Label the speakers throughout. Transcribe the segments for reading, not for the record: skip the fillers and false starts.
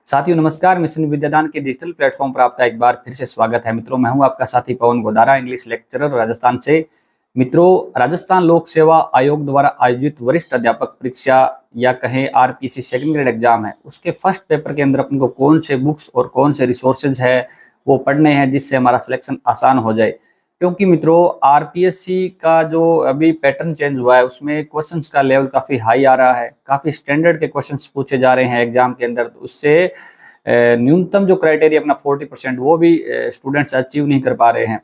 Speaker 1: साथियों नमस्कार। मिशन विद्यादान के डिजिटल प्लेटफॉर्म पर आपका एक बार फिर से स्वागत है। मित्रों, मैं हूं आपका साथी पवन गोदारा, इंग्लिश लेक्चरर राजस्थान से। मित्रों, राजस्थान लोक सेवा आयोग द्वारा आयोजित वरिष्ठ अध्यापक परीक्षा या कहें आरपीएससी सेकंड ग्रेड एग्जाम है, उसके फर्स्ट पेपर के अंदर अपन को कौन से बुक्स और कौन से रिसोर्सेज है वो पढ़ने हैं जिससे हमारा सिलेक्शन आसान हो जाए। क्योंकि मित्रों, आरपीएससी का जो अभी पैटर्न चेंज हुआ है उसमें क्वेश्चंस का लेवल काफ़ी हाई आ रहा है, काफ़ी स्टैंडर्ड के क्वेश्चंस पूछे जा रहे हैं एग्जाम के अंदर। उससे न्यूनतम जो क्राइटेरिया अपना 40% वो भी स्टूडेंट्स अचीव नहीं कर पा रहे हैं।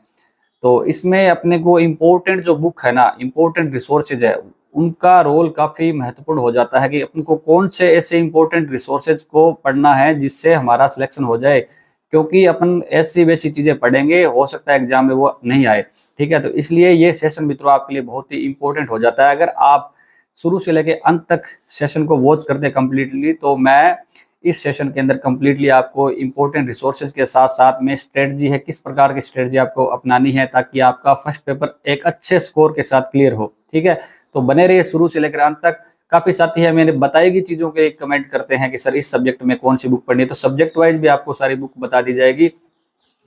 Speaker 1: तो इसमें अपने को इम्पोर्टेंट जो बुक है ना, इम्पोर्टेंट रिसोर्सेज है, उनका रोल काफ़ी महत्वपूर्ण हो जाता है कि अपन को कौन से ऐसे इम्पोर्टेंट रिसोर्सेज को पढ़ना है जिससे हमारा सिलेक्शन हो जाए। क्योंकि अपन ऐसी वैसी चीज़ें पढ़ेंगे, हो सकता है एग्जाम में वो नहीं आए। ठीक है, तो इसलिए ये सेशन मित्रों आपके लिए बहुत ही इंपॉर्टेंट हो जाता है। अगर आप शुरू से लेकर अंत तक सेशन को वॉच करते हैं कम्प्लीटली, तो मैं इस सेशन के अंदर कम्प्लीटली आपको इंपॉर्टेंट रिसोर्सेज के साथ साथ में स्ट्रेटजी है, किस प्रकार की स्ट्रेटजी आपको अपनानी है ताकि आपका फर्स्ट पेपर एक अच्छे स्कोर के साथ क्लियर हो। ठीक है, तो बने रहिए शुरू से लेकर अंत तक। काफ़ी साथी है मैंने बताई गई चीज़ों के कमेंट करते हैं कि सर इस सब्जेक्ट में कौन सी बुक पढ़नी है, तो सब्जेक्ट वाइज भी आपको सारी बुक बता दी जाएगी,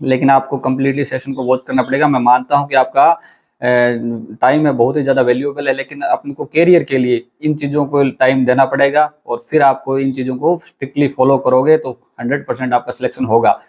Speaker 1: लेकिन आपको कम्प्लीटली सेशन को वॉच करना पड़ेगा। मैं मानता हूं कि आपका टाइम है बहुत ही ज़्यादा वैल्यूएबल है, लेकिन अपन को कैरियर के लिए इन चीज़ों को टाइम देना पड़ेगा और फिर आपको इन चीज़ों को स्ट्रिक्टली फॉलो करोगे तो 100% आपका सिलेक्शन होगा।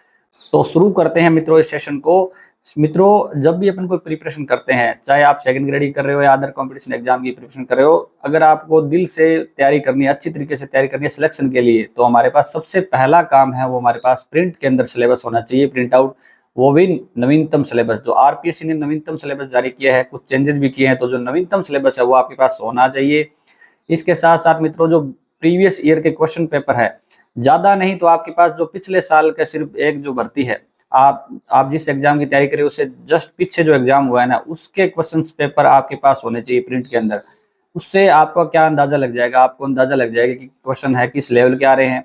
Speaker 1: तो शुरू करते हैं मित्रों इस सेशन को। मित्रों, जब भी अपन कोई प्रिपरेशन करते हैं, चाहे आप सेकंड ग्रेड की कर रहे हो या अदर कंपटीशन एग्जाम की प्रिपरेशन कर रहे हो, अगर आपको दिल से तैयारी करनी है, अच्छी तरीके से तैयारी करनी है सिलेक्शन के लिए, तो हमारे पास सबसे पहला काम है वो हमारे पास प्रिंट के अंदर सिलेबस होना चाहिए, प्रिंट आउट, वो भी नवीनतम सिलेबस। जो आरपीएससी ने नवीनतम सिलेबस जारी किया है, कुछ चेंजेस भी किए हैं, तो जो नवीनतम सिलेबस है वो आपके पास होना चाहिए। इसके साथ साथ मित्रों, जो प्रीवियस ईयर के क्वेश्चन पेपर है, ज़्यादा नहीं तो आपके पास जो पिछले साल का सिर्फ एक जो भर्ती है, आप जिस एग्जाम की तैयारी करें उससे जस्ट पीछे जो एग्जाम हुआ है ना, उसके क्वेश्चन पेपर आपके पास होने चाहिए प्रिंट के अंदर। उससे आपका क्या अंदाजा लग जाएगा, आपको अंदाजा लग जाएगा कि क्वेश्चन है किस लेवल के आ रहे हैं,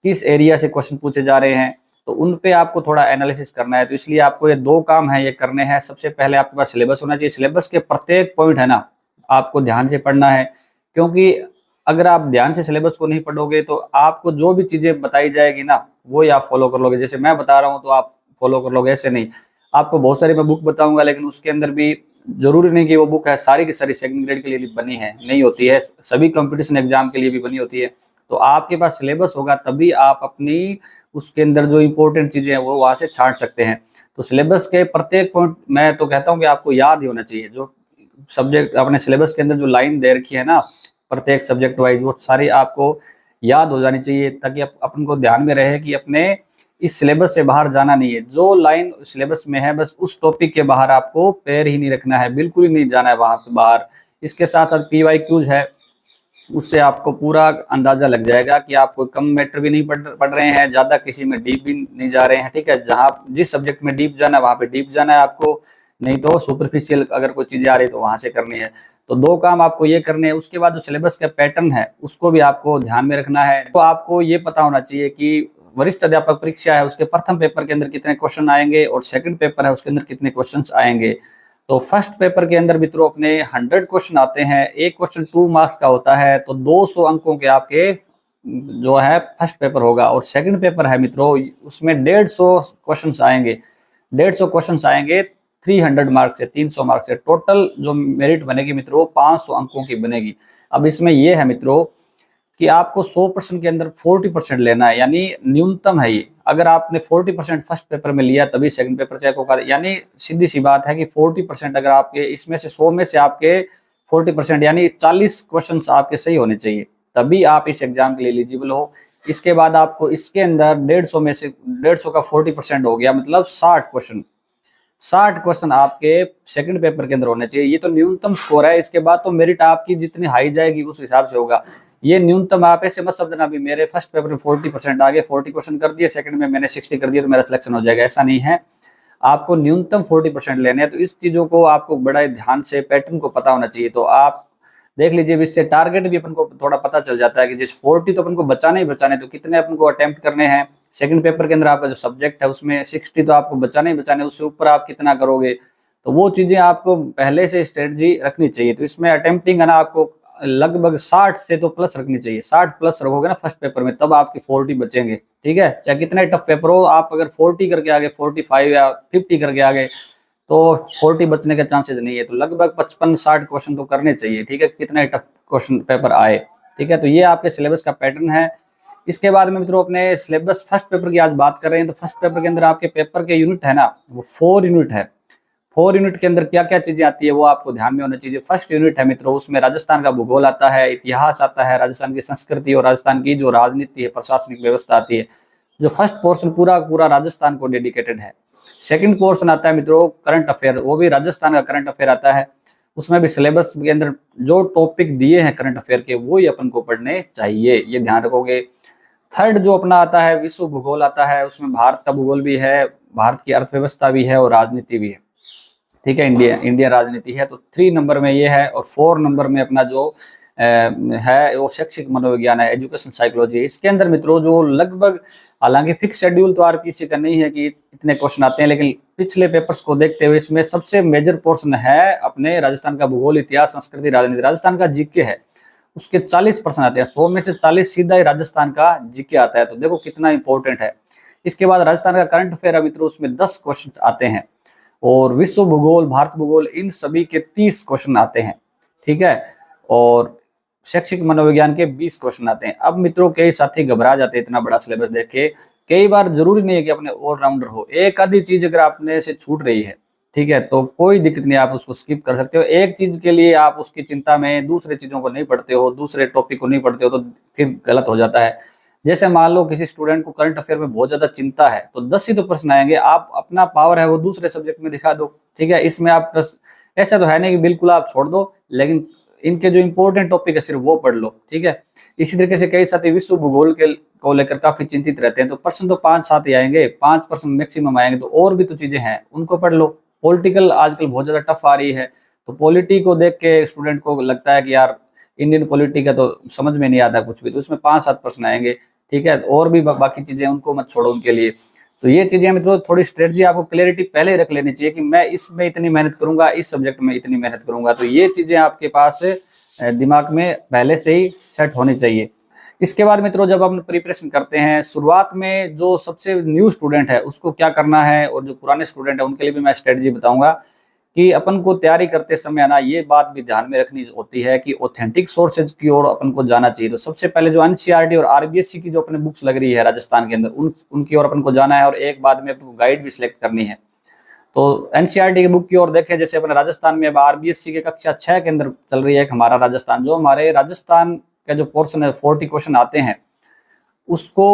Speaker 1: किस एरिया से क्वेश्चन पूछे जा रहे हैं, तो उन पे आपको थोड़ा एनालिसिस करना है। तो इसलिए आपको ये दो काम है ये करने हैं। सबसे पहले आपके पास सिलेबस होना चाहिए, सिलेबस के प्रत्येक पॉइंट है ना आपको ध्यान से पढ़ना है। क्योंकि अगर आप ध्यान से सिलेबस को नहीं पढ़ोगे तो आपको जो भी चीजें बताई जाएगी ना वो ही आप फॉलो कर लोगे। जैसे मैं बता रहा हूँ तो आप फॉलो कर लोगे, ऐसे नहीं। आपको बहुत सारी मैं बुक बताऊंगा, लेकिन उसके अंदर भी जरूरी नहीं कि वो बुक है सारी की सारी सेकंड ग्रेड के लिए बनी है, नहीं होती है, सभी कंपटीशन एग्जाम के लिए भी बनी होती है। तो आपके पास सिलेबस होगा तभी आप अपनी उसके अंदर जो इंपॉर्टेंट चीजें हैं वो वहां से छांट सकते हैं। तो सिलेबस के प्रत्येक पॉइंट मैं तो कहता हूँ कि आपको याद ही होना चाहिए। जो सब्जेक्ट अपने सिलेबस के अंदर जो लाइन दे रखी है ना प्रत्येक सब्जेक्ट वाइज, वो सारी आपको याद हो जानी चाहिए ताकि अपन को ध्यान में रहे कि अपने इस सिलेबस से बाहर जाना नहीं है। जो लाइन सिलेबस में है बस उस टॉपिक के बाहर आपको पैर ही नहीं रखना है, बिल्कुल ही नहीं जाना है वहां से बाहर। इसके साथ साथ पीवाईक्यूज है, उससे आपको पूरा अंदाजा लग जाएगा कि आप कोई कम मैटर भी नहीं पढ़ रहे हैं, ज्यादा किसी में डीप भी नहीं जा रहे हैं। ठीक है, जहां जिस सब्जेक्ट में डीप जाना है वहां पे डीप जाना है आपको, नहीं तो सुपरफिशियल अगर कोई चीजें आ रही तो वहां से करनी है। तो दो काम आपको ये करने हैं। उसके बाद जो सिलेबस का पैटर्न है उसको भी आपको ध्यान में रखना है। तो आपको ये पता होना चाहिए कि वरिष्ठ अध्यापक परीक्षा है उसके प्रथम पेपर के अंदर कितने क्वेश्चन आएंगे और सेकंड पेपर है उसके अंदर कितने क्वेश्चन आएंगे। तो फर्स्ट पेपर के अंदर मित्रों अपने 100 क्वेश्चन आते हैं, एक क्वेश्चन 2 मार्क्स का होता है, तो 200 अंकों के आपके जो है फर्स्ट पेपर होगा। और सेकंड पेपर है मित्रों, उसमें 150 क्वेश्चन आएंगे, 150 क्वेश्चन आएंगे 300 मार्क्स से, 300 मार्क्स से। टोटल जो मेरिट बनेगी मित्रों 500 अंकों की बनेगी। अब इसमें यह है मित्रों कि आपको 100% के अंदर 40% लेना है, यानी न्यूनतम है ये। अगर आपने 40% फर्स्ट पेपर में लिया तभी सेकंड पेपर चेक होगा, यानी सीधी सी बात है कि 40% अगर आपके इसमें से 100 में से आपके 40% यानी 40 क्वेश्चन आपके सही होने चाहिए, तभी आप इस एग्जाम के लिए एलिजिबल हो। इसके बाद आपको इसके अंदर 150 में से 150 का 40% हो गया, मतलब 60 क्वेश्चन आपके सेकंड पेपर के अंदर होने चाहिए। ये तो न्यूनतम स्कोर है। इसके बाद तो मेरिट आपकी जितनी हाई जाएगी उस हिसाब से होगा। ये न्यूनतम आप ऐसे मत समझना भी मेरे फर्स्ट पेपर में 40% आ गए, 40 क्वेश्चन कर दिए, सेकंड में मैंने 60 कर दिया तो मेरा सिलेक्शन हो जाएगा, ऐसा नहीं है। आपको न्यूनतम 40% लेने हैं। तो इस चीजों को आपको बड़ा ध्यान से पैटर्न को पता होना चाहिए। तो आप देख लीजिए, इससे टारगेट भी अपन को थोड़ा पता चल जाता है कि जिस 40 तो अपन को बचाने ही बचाने, तो कितने अपन को अटेम्प्ट करने हैं। सेकंड पेपर के अंदर आपका जो सब्जेक्ट है उसमें 60 तो आपको बचाने ही बचाने, उससे ऊपर आप कितना करोगे, तो वो चीजें आपको पहले से स्ट्रेटजी रखनी चाहिए। तो इसमें अटेम्प्टिंग है ना आपको लगभग 60 से तो प्लस रखनी चाहिए। 60 प्लस रखोगे ना फर्स्ट पेपर में, तब आपके 40 बचेंगे। ठीक है, चाहे कितना टफ पेपर हो, आप अगर 40 करके आगे, 45 या 50 करके आगे, तो 40 बचने के चांसेस नहीं है। तो लगभग 55-60 क्वेश्चन तो करने चाहिए। ठीक है, कितना टफ क्वेश्चन पेपर आए। ठीक है, तो ये आपके सिलेबस का पैटर्न है। इसके बाद में मित्रों अपने सिलेबस फर्स्ट पेपर की आज बात कर रहे हैं। तो फर्स्ट पेपर के अंदर आपके पेपर के यूनिट है ना, वो 4 यूनिट है। 4 यूनिट के अंदर क्या क्या चीजें आती है वो आपको ध्यान में होना चाहिए। फर्स्ट यूनिट है मित्रों, उसमें राजस्थान का भूगोल आता है, इतिहास आता है, राजस्थान की संस्कृति और राजस्थान की जो राजनीति है, प्रशासनिक व्यवस्था आती है। जो फर्स्ट पोर्शन पूरा पूरा राजस्थान को डेडिकेटेड है। सेकंड पोर्शन आता है मित्रों करंट अफेयर, वो भी राजस्थान का करंट अफेयर आता है। उसमें भी सिलेबस के अंदर जो टॉपिक दिए हैं करंट अफेयर के, वो ही अपन को पढ़ने चाहिए, ये ध्यान रखोगे। थर्ड जो अपना आता है विश्व भूगोल आता है, उसमें भारत का भूगोल भी है, भारत की अर्थव्यवस्था भी है और राजनीति भी है। ठीक है, इंडिया राजनीति है। तो 3 नंबर में ये है। और 4 नंबर में अपना जो है वो शैक्षिक मनोविज्ञान है, एजुकेशन साइकोलॉजी। इसके अंदर मित्रों जो लगभग, हालांकि फिक्स शेड्यूल तो आरपीएससी का नहीं है कि इतने क्वेश्चन आते हैं, लेकिन पिछले पेपर्स को देखते हुए इसमें सबसे मेजर पोर्शन है अपने राजस्थान का भूगोल, इतिहास, संस्कृति, राजनीति। राजस्थान का जीके है, उसके 40% आते हैं। 100 में से 40 सीधा ही राजस्थान का जीके आता है। तो देखो कितना इंपॉर्टेंट है। इसके बाद राजस्थान का करंट अफेयर है मित्रों, उसमें 10 क्वेश्चन आते हैं। और विश्व भूगोल, भारत भूगोल, इन सभी के 30 क्वेश्चन आते हैं। ठीक है, और शैक्षिक मनोविज्ञान के 20 क्वेश्चन आते हैं। अब मित्रों कई साथी घबरा जाते हैं इतना बड़ा सिलेबस देख के। कई बार जरूरी नहीं है कि अपने ऑलराउंडर हो, एक आधी चीज अगर अपने से छूट रही है, ठीक है, तो कोई दिक्कत नहीं, आप उसको स्किप कर सकते हो। एक चीज के लिए आप उसकी चिंता में दूसरे चीजों को नहीं पढ़ते हो, दूसरे टॉपिक को नहीं पढ़ते हो, तो फिर गलत हो जाता है। जैसे मान लो किसी स्टूडेंट को करंट अफेयर में बहुत ज्यादा चिंता है, तो 10 ही तो प्रश्न आएंगे, आप अपना पावर है वो दूसरे सब्जेक्ट में दिखा दो। ठीक है, इसमें आप ऐसा तो है नहीं कि बिल्कुल आप छोड़ दो, लेकिन इनके जो इंपॉर्टेंट टॉपिक है सिर्फ वो पढ़ लो। ठीक है, इसी तरीके से कई साथी विश्व भूगोल के को लेकर काफी चिंतित रहते हैं। तो प्रश्न तो 5-7 ही आएंगे, 5% मैक्सिमम आएंगे, तो और भी तो चीजें हैं उनको पढ़ लो। पॉलिटिकल आजकल बहुत ज्यादा टफ आ रही है, तो पॉलिटी को देख के स्टूडेंट को लगता है कि यार इंडियन पॉलिटी का तो समझ में नहीं आता कुछ भी, तो इसमें 5-7 प्रश्न आएंगे। ठीक है, और भी बाकी चीजें उनको मत छोड़ो उनके लिए। तो ये चीजें मित्रों थोड़ी स्ट्रेटजी आपको क्लैरिटी पहले ही रख लेनी चाहिए कि मैं इसमें इतनी मेहनत करूंगा, इस सब्जेक्ट में इतनी मेहनत करूंगा। तो ये चीजें आपके पास दिमाग में पहले से ही सेट होनी चाहिए। इसके बाद मित्रों जब हम प्रिपरेशन करते हैं, शुरुआत में जो सबसे न्यू स्टूडेंट है उसको क्या करना है, और जो पुराने स्टूडेंट है उनके लिए भी मैं स्ट्रेटजी बताऊंगा कि अपन को तैयारी करते समय ना ये बात भी ध्यान में रखनी होती है कि ऑथेंटिक सोर्सेज की ओर अपन को जाना चाहिए। तो सबसे पहले जो एनसीईआरटी और आरबीएससी की जो अपने बुक्स लग रही है राजस्थान के अंदर, उनकी ओर अपन को जाना है, और एक बाद में अपन को गाइड भी सिलेक्ट करनी है। तो एनसीईआरटी की बुक की ओर देखें, जैसे अपने राजस्थान में अब आरबीएससी के कक्षा 6 के अंदर चल रही है एक हमारा राजस्थान, जो हमारे राजस्थान का जो पोर्शन है 40 क्वेश्चन आते हैं, उसको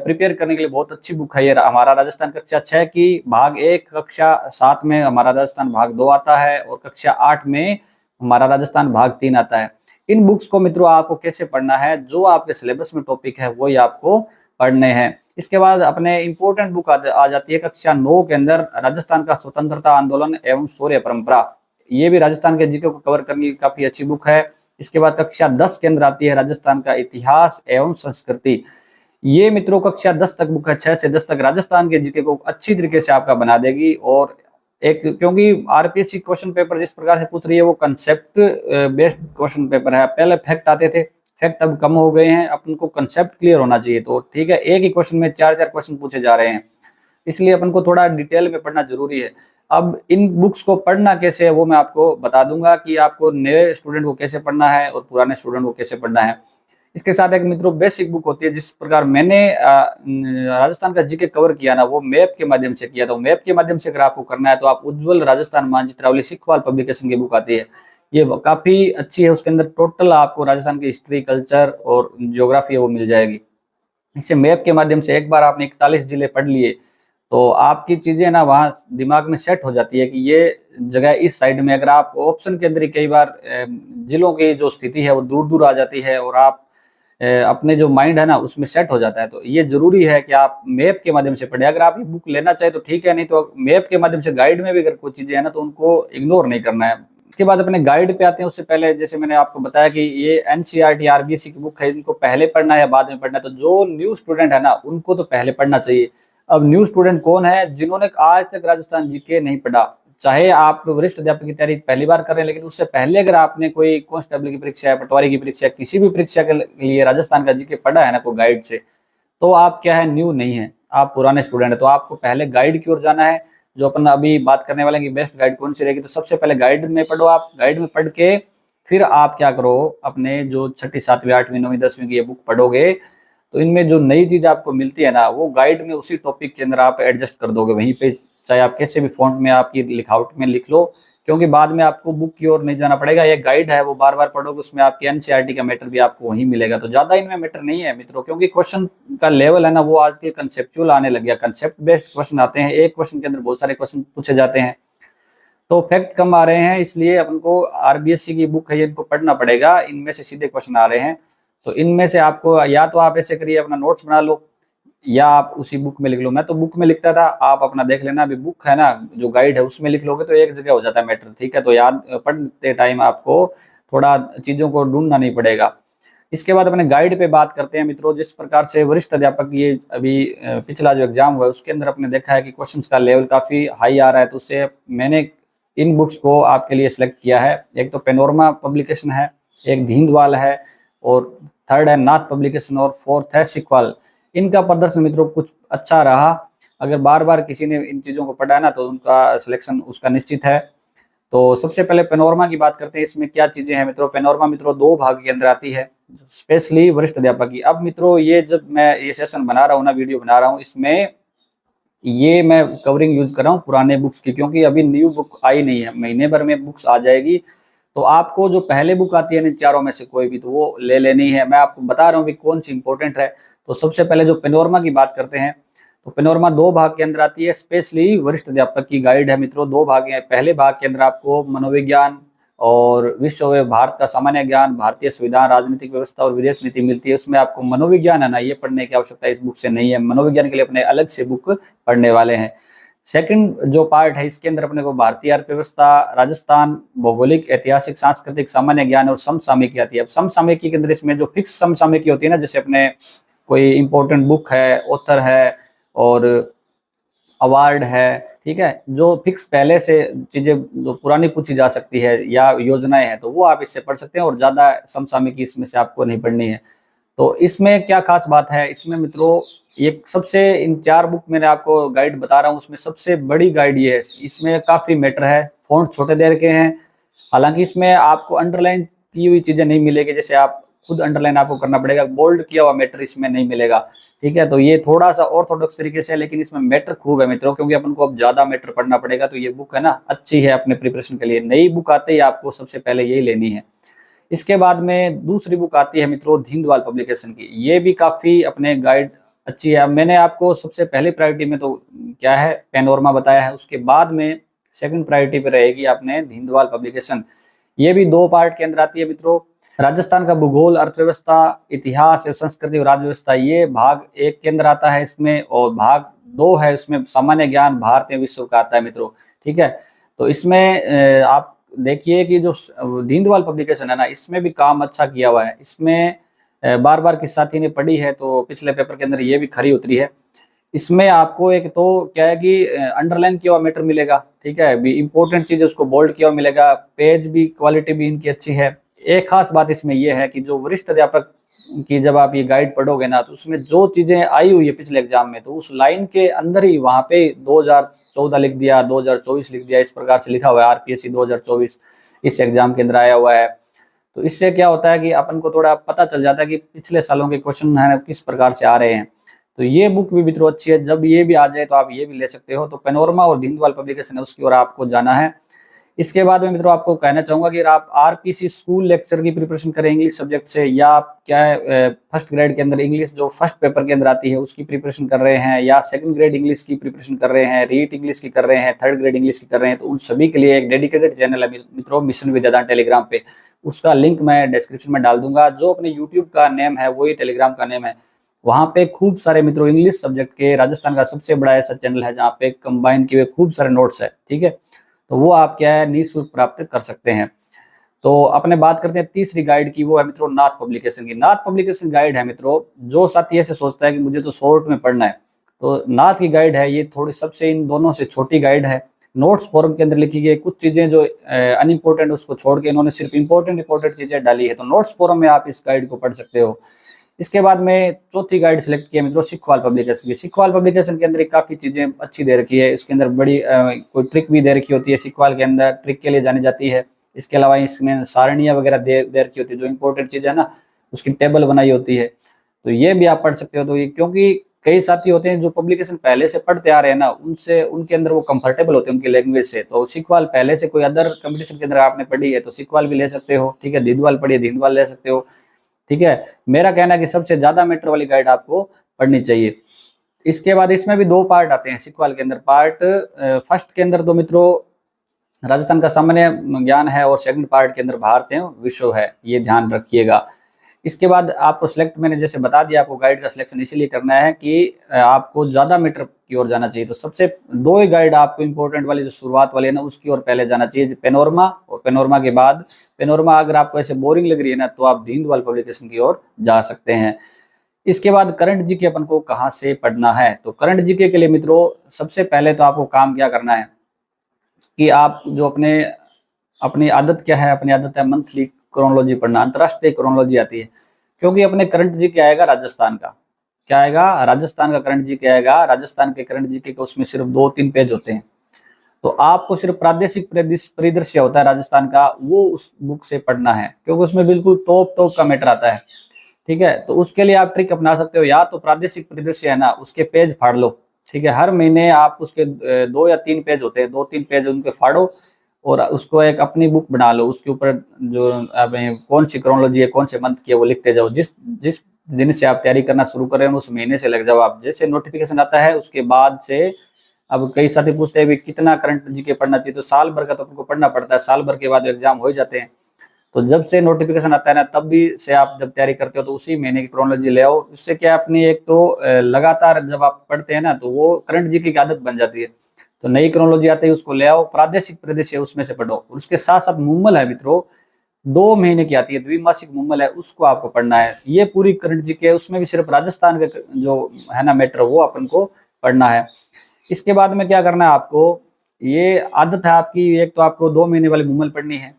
Speaker 1: प्रिपेयर करने के लिए बहुत अच्छी बुक है ये हमारा राजस्थान कक्षा 6 की। भाग 1 कक्षा 7 में हमारा राजस्थान भाग 2 आता है, और कक्षा 8 में हमारा राजस्थान भाग 3 आता है। इन बुक्स को मित्रों आपको कैसे पढ़ना है, जो आपके सिलेबस में टॉपिक है वही आपको पढ़ने हैं। इसके बाद अपने इंपॉर्टेंट बुक आ जाती है कक्षा 9 के अंदर, राजस्थान का स्वतंत्रता आंदोलन एवं शौर्य परंपरा। ये भी राजस्थान के जीके को कवर करने की काफी अच्छी बुक है। इसके बाद कक्षा 10 के अंदर आती है राजस्थान का इतिहास एवं संस्कृति। ये मित्रों कक्षा 10 तक बुक है, 6 से 10 तक राजस्थान के जीके को अच्छी तरीके से आपका बना देगी। और एक, क्योंकि आरपीएससी क्वेश्चन पेपर जिस प्रकार से पूछ रही है वो कंसेप्ट बेस्ड क्वेश्चन पेपर है। पहले फैक्ट आते थे, फैक्ट अब कम हो गए हैं, अपन को कंसेप्ट क्लियर होना चाहिए। तो ठीक है, एक ही क्वेश्चन में 4-4 क्वेश्चन पूछे जा रहे हैं, इसलिए अपन को थोड़ा डिटेल में पढ़ना जरूरी है। अब इन बुक्स को पढ़ना कैसे है वो मैं आपको बता दूंगा कि आपको नए स्टूडेंट को कैसे पढ़ना है और पुराने स्टूडेंट को कैसे पढ़ना है। इसके साथ एक मित्रों बेसिक बुक होती है, जिस प्रकार मैंने राजस्थान का जीके कवर किया ना, वो मैप के माध्यम से किया। तो मैप के माध्यम से अगर आपको करना है तो आप उज्ज्वल राजस्थान मानचित्रावली सिखवाल पब्लिकेशन की बुक आती है, ये काफी अच्छी है। उसके अंदर टोटल आपको राजस्थान की हिस्ट्री, कल्चर और ज्योग्राफी है वो मिल जाएगी। इससे मैप के माध्यम से एक बार आपने 41 जिले पढ़ लिए तो आपकी चीजें ना वहाँ दिमाग में सेट हो जाती है कि ये जगह इस साइड में। अगर आप ऑप्शन के अंदर ही कई बार जिलों की जो स्थिति है वो दूर दूर आ जाती है, और आप अपने जो माइंड है ना उसमें सेट हो जाता है। तो ये जरूरी है कि आप मैप के माध्यम से पढ़ें। अगर आप ये बुक लेना चाहे तो ठीक है, नहीं तो मैप के माध्यम से गाइड में भी अगर कोई चीजें है ना तो उनको इग्नोर नहीं करना है। इसके बाद अपने गाइड पे आते हैं। उससे पहले जैसे मैंने आपको बताया कि ये एनसीईआरटी आरबीएससी की बुक है, इनको पहले पढ़ना है या बाद में पढ़ना है। तो जो न्यू स्टूडेंट है ना उनको तो पहले पढ़ना चाहिए। अब न्यू स्टूडेंट कौन है? जिन्होंने आज तक राजस्थान जीके नहीं पढ़ा, चाहे आप वरिष्ठ अध्यापक की तैयारी पहली बार कर रहे हैं, लेकिन उससे पहले अगर आपने कोई कांस्टेबल की परीक्षा है, पटवारी की परीक्षा, किसी भी परीक्षा के लिए राजस्थान का जीके पढ़ा है ना कोई गाइड से, तो आप क्या है, न्यू नहीं है, आप पुराने स्टूडेंट है। तो आपको पहले गाइड की ओर जाना है। जो अपन अभी बात करने वाले हैं कि बेस्ट गाइड कौन सी रहेगी, तो सबसे पहले गाइड में पढ़ो। आप गाइड में पढ़ के फिर आप क्या करो, अपने जो 6ठी 7वीं 8वीं 9वीं 10वीं की ये बुक पढ़ोगे, तो इनमें जो नई चीज आपको मिलती है ना, वो गाइड में उसी टॉपिक के अंदर आप एडजस्ट कर दोगे वहीं पे, चाहे आप कैसे भी फॉन्ट में आपकी लिखावट में लिख लो, क्योंकि बाद में आपको बुक की ओर नहीं जाना पड़ेगा। ये गाइड है, वो बार बार पढ़ोगे, उसमें आपके एनसीईआरटी का मैटर भी आपको वहीं मिलेगा। तो ज्यादा इनमें मैटर नहीं है मित्रों, क्योंकि क्वेश्चन का लेवल है ना वो आजकल कंसेप्चुअल आने लग गया, कंसेप्ट बेस्ड क्वेश्चन आते हैं, एक क्वेश्चन के अंदर बहुत सारे क्वेश्चन पूछे जाते हैं, तो फैक्ट कम आ रहे हैं, इसलिए अपन को आरबीएससी की बुक है ये, इनको पढ़ना पड़ेगा। इनमें से सीधे क्वेश्चन आ रहे हैं, तो इनमें से आपको या तो आप ऐसे करिए, अपना नोट्स बना लो, या आप उसी बुक में लिख लो। मैं तो बुक में लिखता था, आप अपना देख लेना। अभी बुक है ना जो गाइड है उसमें लिख लोगे तो एक जगह हो जाता है मैटर, ठीक है। तो याद पढ़ते टाइम आपको थोड़ा चीजों को ढूंढना नहीं पड़ेगा। इसके बाद अपने गाइड पे बात करते हैं मित्रों। जिस प्रकार से वरिष्ठ अध्यापक ये अभी पिछला जो एग्जाम हुआ है उसके अंदर अपने देखा है कि क्वेश्चंस का लेवल काफी हाई आ रहा है, तो उससे मैंने इन बुक्स को आपके लिए सिलेक्ट किया है। एक तो पेनोरमा पब्लिकेशन है, एक धींदवाल है, और थर्ड है नाथ पब्लिकेशन, और फोर्थ है सिकवाल। इनका प्रदर्शन मित्रों कुछ अच्छा रहा। अगर बार बार किसी ने इन चीजों को पढ़ा है ना, तो उनका सिलेक्शन उसका निश्चित है। तो सबसे पहले पेनोरमा की बात करते हैं। इसमें क्या चीजें हैं मित्रों, पेनोरमा मित्रों 2 भाग के अंदर आती है, स्पेशली वरिष्ठ अध्यापक की। अब मित्रों ये जब मैं ये सेशन बना रहा हूँ ना, वीडियो बना रहा हूँ, इसमें ये मैं कवरिंग यूज कर रहा हूँ पुराने बुक्स की, क्योंकि अभी न्यू बुक आई नहीं है, महीने भर में बुक्स आ जाएगी। तो आपको जो पहले बुक आती है इन चारों में से कोई भी, तो वो ले लेनी है। मैं आपको बता रहा हूँ कि कौन सी इंपॉर्टेंट है। तो सबसे पहले जो पेनोरमा की बात करते हैं, तो पेनोरमा 2 भाग के अंदर आती है, स्पेशली वरिष्ठ अध्यापक की गाइड है मित्रों। 2 भाग हैं। पहले भाग के अंदर आपको मनोविज्ञान और विश्व व भारत का सामान्य ज्ञान, भारतीय संविधान, राजनीतिक व्यवस्था और विदेश नीति मिलती है। उसमें आपको मनोविज्ञान है ना, ये पढ़ने की आवश्यकता इस बुक से नहीं है। मनोविज्ञान के लिए अपने अलग से बुक पढ़ने वाले हैं। सेकंड जो पार्ट है, इसके अंदर अपने को भारतीय अर्थव्यवस्था, राजस्थान, भौगोलिक, ऐतिहासिक, सांस्कृतिक, सामान्य ज्ञान और समसामयिकी आती है। अब समसामयिकी के अंदर इसमें जो फिक्स समसामयिकी होती है ना, जैसे अपने कोई इंपॉर्टेंट बुक है, ऑथर है और अवार्ड है, ठीक है, जो फिक्स पहले से चीजें जो पुरानी पूछी जा सकती है या योजनाएं हैं, तो वो आप इससे पढ़ सकते हैं, और ज्यादा समसामयिकी इसमें से आपको नहीं पढ़नी है। तो इसमें क्या खास बात है, इसमें मित्रों ये सबसे, इन 4 बुक मैंने आपको गाइड बता रहा हूँ, उसमें सबसे बड़ी गाइड ये है। इसमें काफी मैटर है, फॉन्ट छोटे दे रखे हैं, हालांकि इसमें आपको अंडरलाइन की हुई चीजें नहीं मिलेगी, जैसे आप खुद अंडरलाइन आपको करना पड़ेगा, बोल्ड किया हुआ मैटर इसमें नहीं मिलेगा, ठीक है। तो ये थोड़ा सा ऑर्थोडॉक्स तरीके से है, लेकिन इसमें मैटर खूब है मित्रों, क्योंकि अपन को अब ज्यादा मैटर पढ़ना पड़ेगा। तो ये बुक है ना अच्छी है अपने प्रिपरेशन के लिए। नई बुक आते ही आपको सबसे पहले यही लेनी है। इसके बाद में दूसरी बुक आती है मित्रों धींदवाल पब्लिकेशन की। ये भी काफी अपने गाइड अच्छी है। मैंने आपको सबसे पहले प्रायोरिटी में तो क्या है, पेनोरमा बताया है, उसके बाद में सेकंड प्रायोरिटी पे रहेगी आपने धींदवाल पब्लिकेशन। ये भी 2 पार्ट के अंदर आती है मित्रों। राजस्थान का भूगोल, अर्थव्यवस्था, इतिहास एवं संस्कृति और राज्य व्यवस्था, ये भाग 1 के अंदर आता है इसमें, और भाग 2 है इसमें सामान्य ज्ञान, भारत एवं विश्व का आता है मित्रों, ठीक है। तो इसमें आप देखिए कि जो दीनदयाल पब्लिकेशन है ना, इसमें भी काम अच्छा किया हुआ है। इसमें बार बार किस साथी ने पढ़ी है, तो पिछले पेपर के अंदर ये भी खरी उतरी है। इसमें आपको एक तो क्या है कि अंडरलाइन किया हुआ मैटर मिलेगा, ठीक है, भी इंपॉर्टेंट चीज उसको बोल्ड किया हुआ मिलेगा, पेज भी क्वालिटी भी इनकी अच्छी है। एक खास बात इसमें यह है कि जो वरिष्ठ अध्यापक की जब आप ये गाइड पढ़ोगे ना, तो उसमें जो चीजें आई हुई है पिछले एग्जाम में, तो उस लाइन के अंदर ही वहां पे 2014 लिख दिया, 2024 लिख दिया, इस प्रकार से लिखा हुआ है आरपीएससी 2024 इस एग्जाम के अंदर आया हुआ है। तो इससे क्या होता है कि अपन को थोड़ा पता चल जाता है कि पिछले सालों के क्वेश्चन है किस प्रकार से आ रहे हैं। तो ये बुक भी मित्रों अच्छी है, जब ये भी आ जाए तो आप ये भी ले सकते हो। तो पेनोरमा और दीनदयाल पब्लिकेशन है, उसकी ओर आपको जाना है। इसके बाद में मित्रों आपको कहना चाहूंगा कि आप आरपीसी स्कूल लेक्चर की प्रिपरेशन करें इंग्लिश सब्जेक्ट से, या आप क्या है फर्स्ट ग्रेड के अंदर इंग्लिश जो फर्स्ट पेपर के अंदर आती है उसकी प्रिपरेशन कर रहे हैं, या सेकंड ग्रेड इंग्लिश की प्रिपरेशन कर रहे हैं, रीट इंग्लिश की कर रहे हैं, थर्ड ग्रेड इंग्लिश की कर रहे हैं, तो उन सभी के लिए एक डेडिकेटेड चैनल है मित्रों मिशन विद्यादान टेलीग्राम पे। उसका लिंक मैं डिस्क्रिप्शन में डाल दूंगा। जो अपने यूट्यूब का नेम है वही टेलीग्राम का नेम है। वहां पे खूब सारे मित्रों इंग्लिश सब्जेक्ट के, राजस्थान का सबसे बड़ा ऐसा चैनल है जहाँ पे कंबाइन किए हुए खूब सारे नोट्स है, ठीक है। तो वो आप क्या है निःशुल्क प्राप्त कर सकते हैं। तो अपने बात करते हैं तीसरी गाइड की, वो है मित्रों नाथ पब्लिकेशन की। नाथ पब्लिकेशन गाइड है मित्रों, जो साथी ऐसे सोचता है कि मुझे तो शॉर्ट में पढ़ना है, तो नाथ की गाइड है ये, थोड़ी सबसे इन दोनों से छोटी गाइड है, नोट्स फॉर्म के अंदर लिखी गई, कुछ चीजें जो अनइम्पोर्टेंट उसको छोड़ के इन्होंने सिर्फ इंपॉर्टेंट चीजें डाली है। तो नोट्स फॉर्म में आप इस गाइड को पढ़ सकते हो। इसके बाद में चौथी गाइड सेलेक्ट की है मित्रों सिखवाल पब्लिकेशन की। सिखवाल पब्लिकेशन के अंदर काफी चीजें अच्छी दे रखी है। इसके अंदर बड़ी कोई ट्रिक भी दे रखी होती है, सिखवाल के अंदर ट्रिक के लिए जानी जाती है। इसके अलावा इसमें सारणियां वगैरह दे रखी होती है, जो इंपॉर्टेंट चीज है ना उसकी टेबल बनाई होती है। तो ये भी आप पढ़ सकते हो। तो ये क्योंकि कई साथी होते हैं जो पब्लिकेशन पहले से पढ़ते आ रहे हैं ना, उनसे उनके अंदर वो कंफर्टेबल होते हैं उनकी लैंग्वेज से। तो सिखवाल पहले से कोई अदर कंपटीशन के अंदर आपने पढ़ी है तो सिखवाल भी ले सकते हो, ठीक है। दीदवाल पढ़ी है, दीदवाल ले सकते हो, ठीक है। मेरा कहना है कि सबसे ज्यादा मैटर वाली गाइड आपको पढ़नी चाहिए। इसके बाद इसमें भी दो पार्ट आते हैं सिखवाल के अंदर। पार्ट फर्स्ट के अंदर तो मित्रों राजस्थान का सामान्य ज्ञान है और सेकंड पार्ट के अंदर भारत एवं विश्व है, ये ध्यान रखिएगा। इसके बाद आपको सिलेक्ट, मैंने जैसे बता दिया, आपको गाइड का सिलेक्शन इसीलिए करना है कि आपको ज्यादा मीटर की ओर जाना चाहिए। तो सबसे दो ही गाइड आपको इंपॉर्टेंट वाली जो शुरुआत वाली है ना उसकी ओर पहले जाना चाहिए, पेनोरमा, और पेनोरमा के बाद पेनोरमा अगर आपको ऐसे बोरिंग लग रही है ना तो आप दीनदयाल पब्लिकेशन की ओर जा सकते हैं। इसके बाद करंट जीके अपन को कहाँ से पढ़ना है, तो करंट जीके के लिए मित्रों सबसे पहले तो आपको काम क्या करना है कि आप जो अपनी आदत क्या है, अपनी आदत है मंथली क्रोनोलॉजी पढ़ना, अंतरराष्ट्रीय क्रोनोलॉजी आती है। क्योंकि अपने करंट जी क्या आएगा, राजस्थान का क्या आएगा, राजस्थान का करंट जी क्या आएगा, राजस्थान के करंट जी के उसमें सिर्फ 2-3 पेज होते हैं। तो आपको सिर्फ प्रादेशिक परिदृश्य होता है राजस्थान का, वो उस बुक से पढ़ना है क्योंकि उसमें बिल्कुल टॉप का मैटर आता है, ठीक है। तो उसके लिए आप ट्रिक अपना सकते हो, या तो प्रादेशिक परिदृश्य है ना उसके पेज फाड़ लो, ठीक है। हर महीने आप उसके 2 या 3 पेज होते हैं, 2-3 पेज उनके फाड़ो और उसको एक अपनी बुक बना लो। उसके ऊपर जो कौन सी क्रोनोलॉजी है, कौन से मंथ की है, वो लिखते जाओ। जिस जिस दिन से आप तैयारी करना शुरू कर रहे हैं उस महीने से लग जाओ आप। जैसे नोटिफिकेशन आता है उसके बाद से, अब कई साथी पूछते हैं भी कितना करंट जीके पढ़ना चाहिए, तो साल भर का तो आपको पढ़ना पड़ता है, साल भर के बाद एग्जाम हो जाते हैं। तो जब से नोटिफिकेशन आता है ना तब भी से आप जब तैयारी करते हो तो उसी महीने की क्रोनोलॉजी ले आओ। इससे क्या अपनी एक तो लगातार जब आप पढ़ते हैं ना तो वो करंट जीके की आदत बन जाती है। तो नई क्रोनोलॉजी आती है उसको ले आओ, प्रादेशिक प्रदेश है उसमें से पढ़ो। और उसके साथ साथ मुम्मल है मित्रों, 2 महीने की आती है, द्विमासिक मुम्मल है, उसको आपको पढ़ना है। ये पूरी करंट जीके है, उसमें भी सिर्फ राजस्थान के जो है ना मैटर वो अपन को पढ़ना है। इसके बाद में क्या करना है आपको, ये आदत है आपकी, एक तो आपको 2 महीने वाली मुम्मल पढ़नी है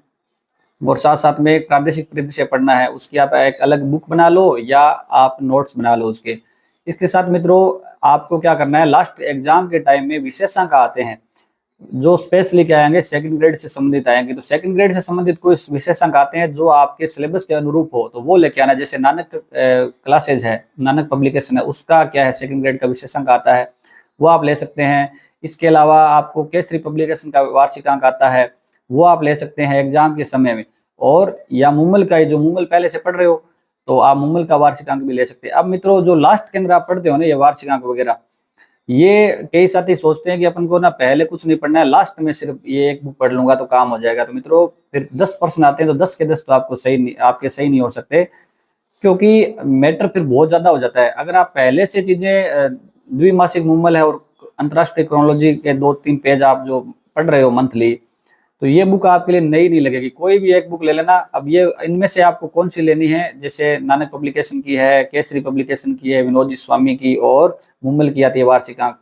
Speaker 1: और साथ साथ में एक प्रादेशिक परिदृश्य पढ़ना है। उसकी आप एक अलग बुक बना लो या आप नोट्स बना लो उसके। इसके साथ मित्रों आपको क्या करना है, लास्ट एग्जाम के टाइम में विशेषांक आते हैं जो स्पेशली क्या आएंगे, सेकंड ग्रेड से संबंधित आएंगे। तो सेकंड ग्रेड से संबंधित कोई विशेषांक आते हैं जो आपके सिलेबस के अनुरूप हो तो वो लेके आना। जैसे नानक क्लासेज है, नानक पब्लिकेशन है, उसका क्या है सेकंड ग्रेड का विशेषांक आता है, वो आप ले सकते हैं। इसके अलावा आपको केसरी पब्लिकेशन का वार्षिक अंक आता है, वो आप ले सकते हैं एग्जाम के समय में। और या मुम्मल का, जो मुम्मल पहले से पढ़ रहे हो तो आप मुम्मल का वार्षिक अंक भी ले सकते हैं। अब मित्रों जो लास्ट के अंदर आप पढ़ते हो ना ये वार्षिक अंक वगैरह, ये कई साथी सोचते हैं कि अपन को ना पहले कुछ नहीं पढ़ना है, लास्ट में सिर्फ ये एक बुक पढ़ लूंगा तो काम हो जाएगा। तो मित्रों फिर 10% आते हैं तो 10 के 10 तो आपको आपके सही नहीं हो सकते, क्योंकि मैटर फिर बहुत ज्यादा हो जाता है। अगर आप पहले से चीजें द्विमासिक मुम्मल है और अंतरराष्ट्रीय क्रोनोलॉजी के 2-3 पेज आप जो पढ़ रहे हो मंथली, तो ये बुक आपके लिए नई नहीं लगेगी। कोई भी एक बुक ले लेना। अब ये इनमें से आपको कौन सी लेनी है, जैसे नानक पब्लिकेशन की है, केसरी पब्लिकेशन की है, विनोद जी स्वामी की, और मुम्मल की आती है वार्षिक अंक।